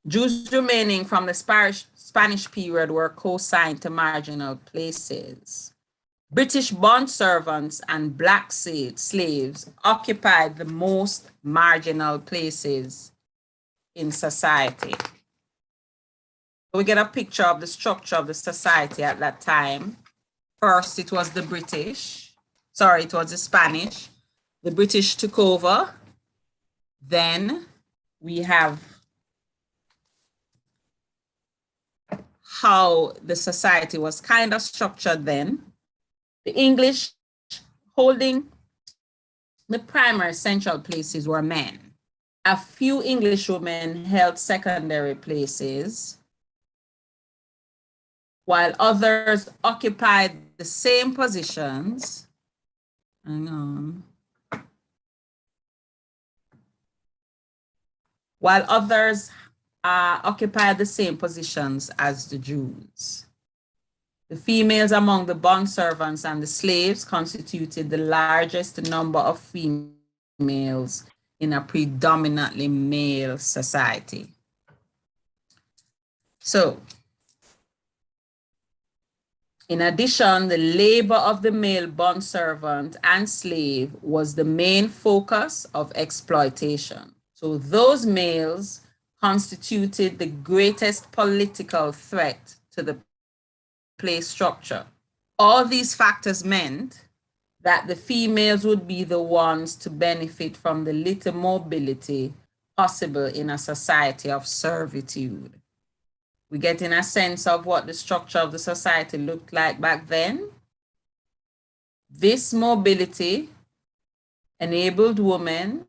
Jews remaining from the Spanish period were co-signed to marginal places. British bond servants and black slaves occupied the most marginal places in society. We get a picture of the structure of the society at that time. First, it was the British. Sorry, it was the Spanish. The British took over. Then we have how the society was kind of structured then. The English holding the primary central places were men. A few English women held secondary places, while others occupied the same positions. Hang on. While others occupied the same positions as the Jews. The females among the bondservants and the slaves constituted the largest number of females in a predominantly male society. So, in addition, the labor of the male bondservant and slave was the main focus of exploitation. So those males constituted the greatest political threat to the place structure. All these factors meant that the females would be the ones to benefit from the little mobility possible in a society of servitude. We get in a sense of what the structure of the society looked like back then. This mobility enabled women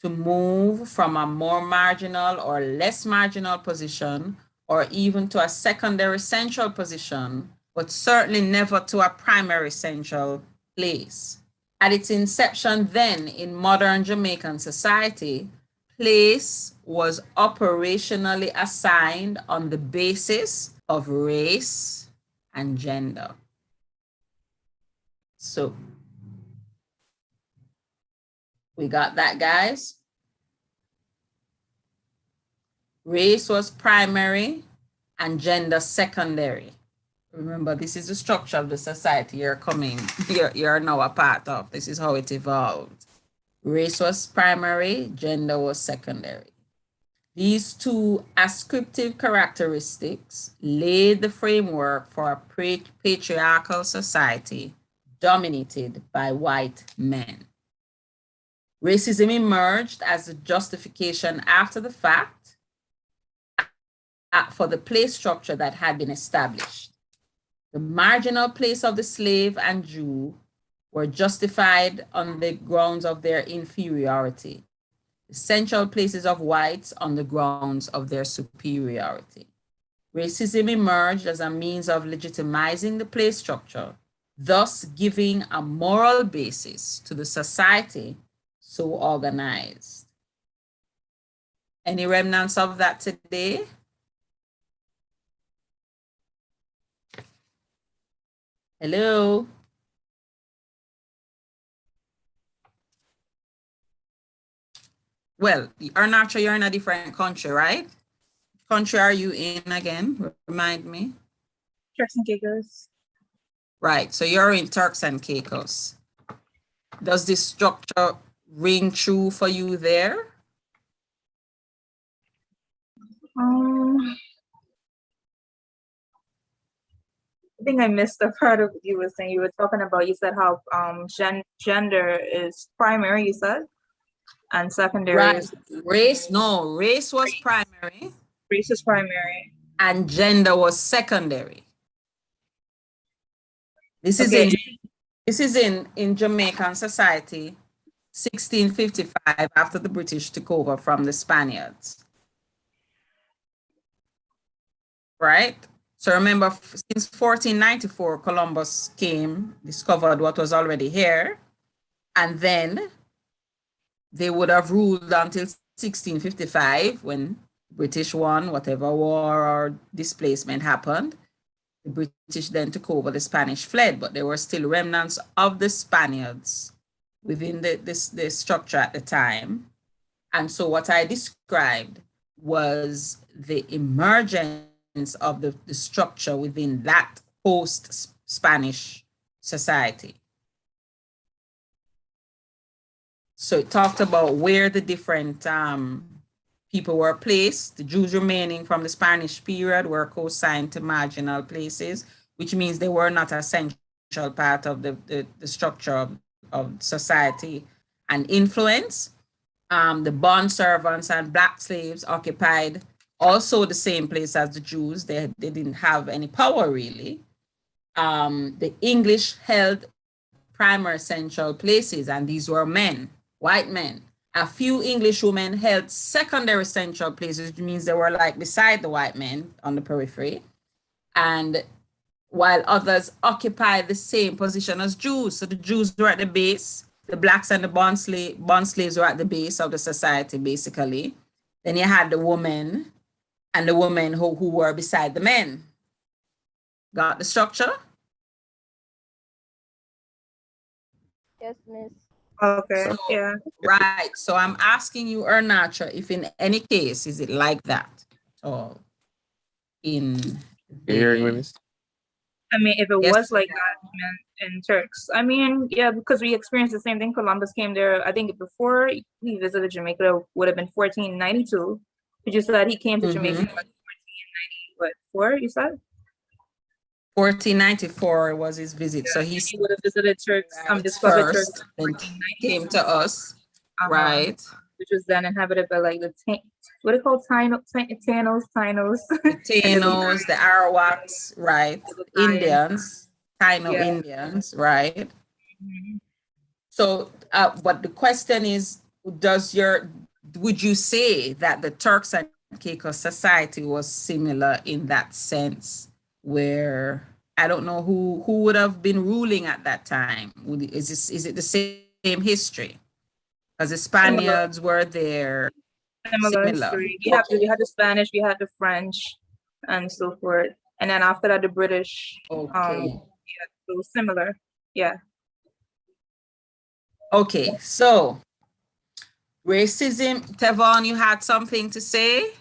to move from a more marginal or less marginal position, or even to a secondary central position, but certainly never to a primary central place. At its inception then in modern Jamaican society, place was operationally assigned on the basis of race and gender. So, we got that, guys? Race was primary and gender secondary. Remember, this is the structure of the society you're now a part of. This is how it evolved. Race was primary, gender was secondary. These two ascriptive characteristics laid the framework for a patriarchal society dominated by white men. Racism emerged as a justification after the fact for the place structure that had been established. The marginal place of the slave and Jew were justified on the grounds of their inferiority. The central places of whites on the grounds of their superiority. Racism emerged as a means of legitimizing the place structure, thus giving a moral basis to the society so organized. Any remnants of that today? Hello? Well, Arnacha, you're in a different country, right? Country are you in again? Remind me. Turks and Caicos. Right, so you're in Turks and Caicos. Does this structure ring true for you there? I think I missed the part of what you were saying. You were talking about, you said how gender is primary, you said, and secondary. Right. Race was primary. Race is primary. And gender was secondary. This is in Jamaican society, 1655, after the British took over from the Spaniards. Right? So remember, since 1494, Columbus came, discovered what was already here, and then they would have ruled until 1655 when British won whatever war or displacement happened. The British then took over, the Spanish fled, but there were still remnants of the Spaniards within the structure at the time. And so what I described was the emergence of the structure within that post-Spanish society. So it talked about where the different people were placed. The Jews remaining from the Spanish period were co-signed to marginal places, which means they were not a central part of the structure of society and influence. The bond servants and black slaves occupied also the same place as the Jews. They didn't have any power really. The English held primary central places, and these were men, white men. A few English women held secondary central places, which means they were like beside the white men on the periphery. And while others occupied the same position as Jews. So the Jews were at the base, the blacks and the bond slaves were at the base of the society, basically. Then you had the women and the women who were beside the men. Got the structure? Yes, miss. Okay, So, yeah. right. So I'm asking you, Ernatra, if in any case, is it like that? Or in You hearing me, the, miss? I mean, if it Yes. was like that in Turks, I mean, yeah, because we experienced the same thing. Columbus came there, I think before he visited Jamaica, it would have been 1492. You just said he came to Jamaica in like 1494, you said? 1494 was his visit. So he He would have visited Turks, discovered Turks first, in then 1492. came to us, right? Which was then inhabited by like the what are they called? Tanos. The Tainos, the Arawaks, right? Indians, Taino Yeah. Indians, right? Mhm. So, but the question is, would you say that the Turks and Caicos society was similar in that sense, where I don't know who would have been ruling at that time? Is it the same history? Because the Spaniards were there. Similar Similar. history. You had the Spanish, you had the French, and so forth. And then after that, the British. Okay. So similar. Yeah. Okay, so racism, Tevon, you had something to say?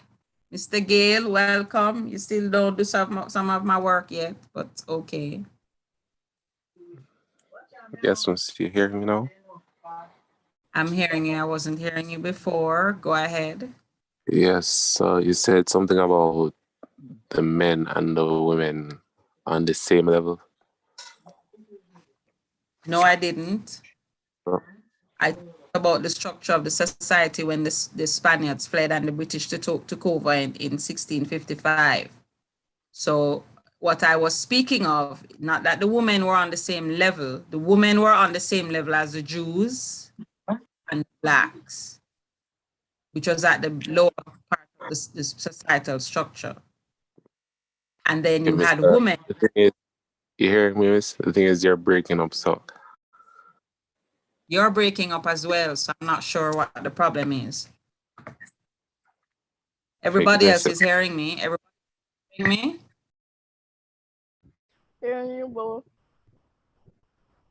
Mr. Gale, welcome. You still don't do some of my work yet, but okay. Yes, miss. You hearing me now? I'm hearing you. I wasn't hearing you before. Go ahead. Yes. You said something about the men and the women on the same level. No, I didn't. Oh. I talked about the structure of the society when the Spaniards fled and the British took over in 1655. So what I was speaking of, not that the women were on the same level. The women were on the same level as the Jews and blacks, which was at the lower part of the societal structure. And then you had women. The thing is, you hearing me, miss? The thing is, you're breaking up, so. You're breaking up as well, so I'm not sure what the problem is. Everybody else is hearing me. Everybody hearing me? Hearing you both.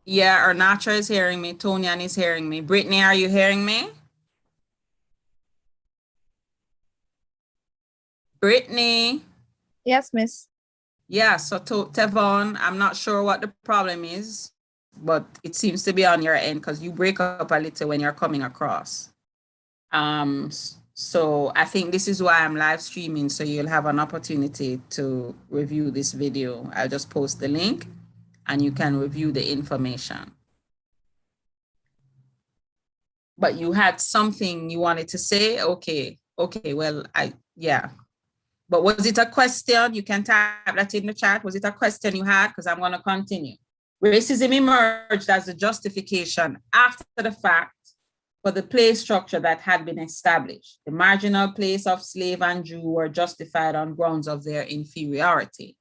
Yeah, Ernatra is hearing me. Tonyan is hearing me. Brittany, are you hearing me? Brittany? Yes, miss. Yeah, so Tevon, I'm not sure what the problem is, but it seems to be on your end because you break up a little when you're coming across. So I think this is why I'm live streaming, so you'll have an opportunity to review this video. I'll just post the link and you can review the information. But you had something you wanted to say? Okay, well, yeah. But was it a question? You can type that in the chat. Was it a question you had? Because I'm going to continue. Racism emerged as a justification after the fact for the place structure that had been established. The marginal place of slave and Jew were justified on grounds of their inferiority.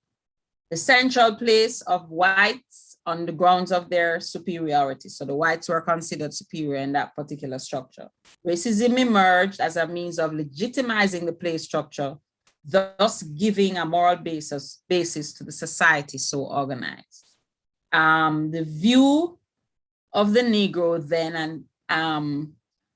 The central place of whites on the grounds of their superiority. So the whites were considered superior in that particular structure. Racism emerged as a means of legitimizing the place structure, thus giving a moral basis to the society so organized. The view of the Negro then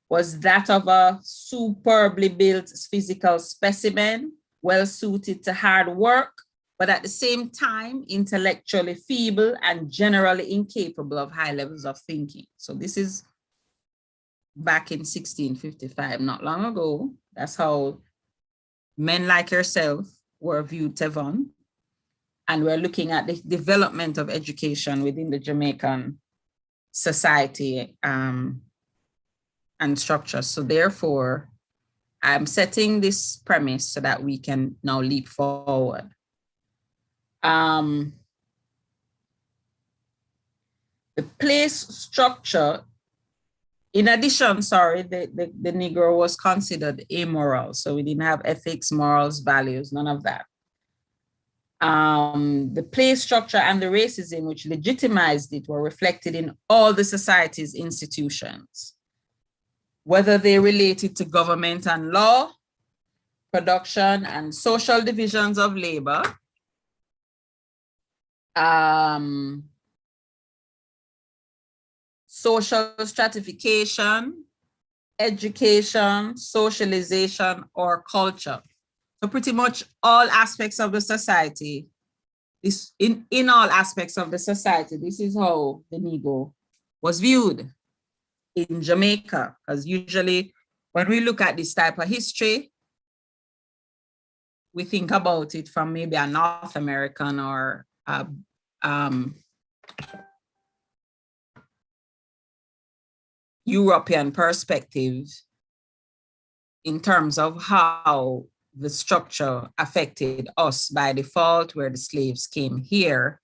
was that of a superbly built physical specimen, well suited to hard work, but at the same time, intellectually feeble and generally incapable of high levels of thinking. So this is back in 1655, not long ago. That's how men like yourself were viewed, Tevon. And we're looking at the development of education within the Jamaican society and structure. So therefore, I'm setting this premise so that we can now leap forward. The place structure, in addition, the Negro was considered amoral. So we didn't have ethics, morals, values, none of that. The place structure and the racism which legitimized it were reflected in all the society's institutions, whether they related to government and law, production and social divisions of labor, social stratification, education, socialization, or culture. So pretty much all aspects of the society, in all aspects of the society, this is how the Negro was viewed in Jamaica. Because usually when we look at this type of history, we think about it from maybe a North American or European perspective in terms of how the structure affected us by default, where the slaves came here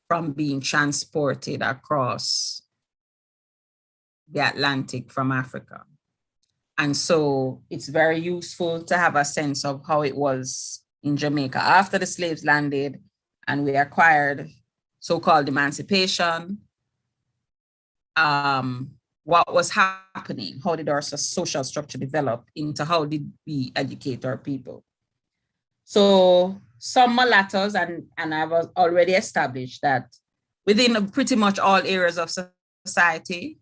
from being transported across the Atlantic from Africa. And so it's very useful to have a sense of how it was in Jamaica after the slaves landed and we acquired so-called emancipation. What was happening? How did our social structure develop into how did we educate our people? So some mulattoes, and I've already established that within pretty much all areas of society,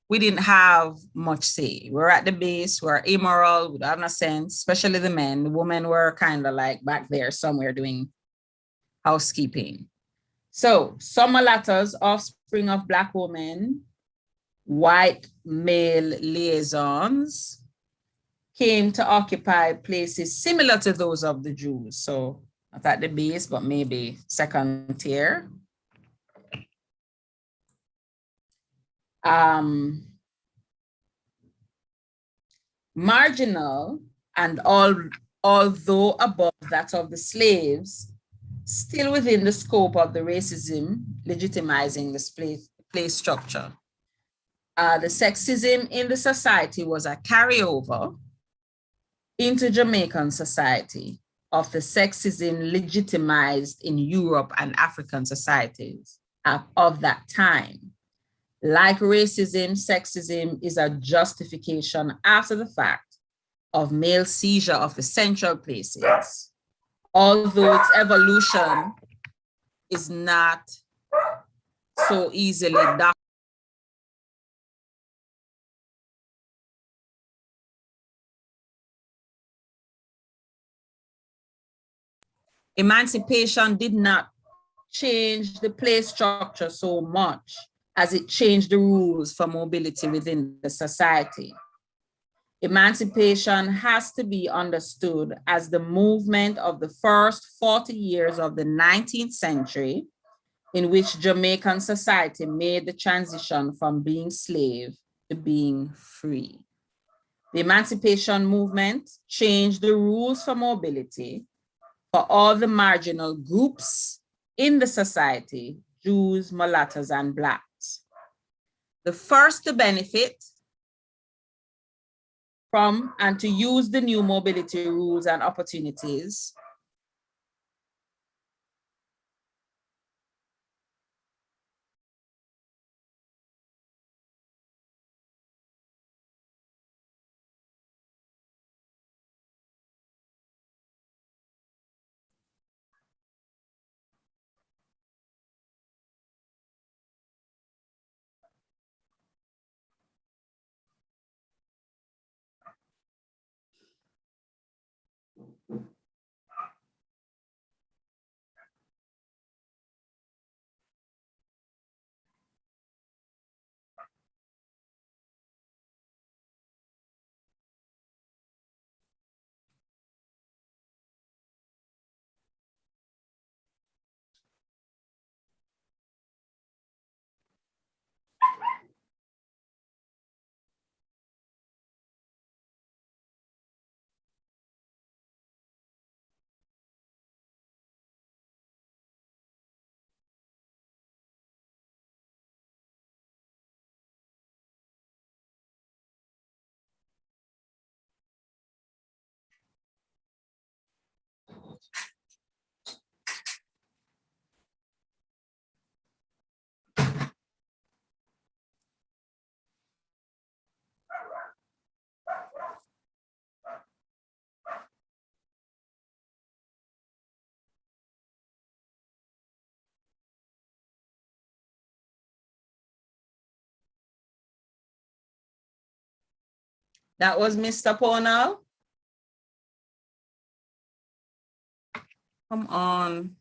we didn't have much say. We're at the base, we're immoral, we don't have no sense, especially the men. The women were kind of like back there somewhere doing housekeeping. So some mulattoes, offspring of Black women, white male liaisons, came to occupy places similar to those of the Jews. So not at the base, but maybe second tier. Marginal and although above that of the slaves, still within the scope of the racism legitimizing this place structure. The sexism in the society was a carryover into Jamaican society of the sexism legitimized in Europe and African societies of that time. Like racism, sexism is a justification after the fact of male seizure of the central places, although its evolution is not so easily documented. Emancipation did not change the place structure so much as it changed the rules for mobility within the society. Emancipation has to be understood as the movement of the first 40 years of the 19th century in which Jamaican society made the transition from being slave to being free. The emancipation movement changed the rules for mobility for all the marginal groups in the society, Jews, mulattoes, and Blacks. The first to benefit from and to use the new mobility rules and opportunities That was Mr. Ponal. Come on.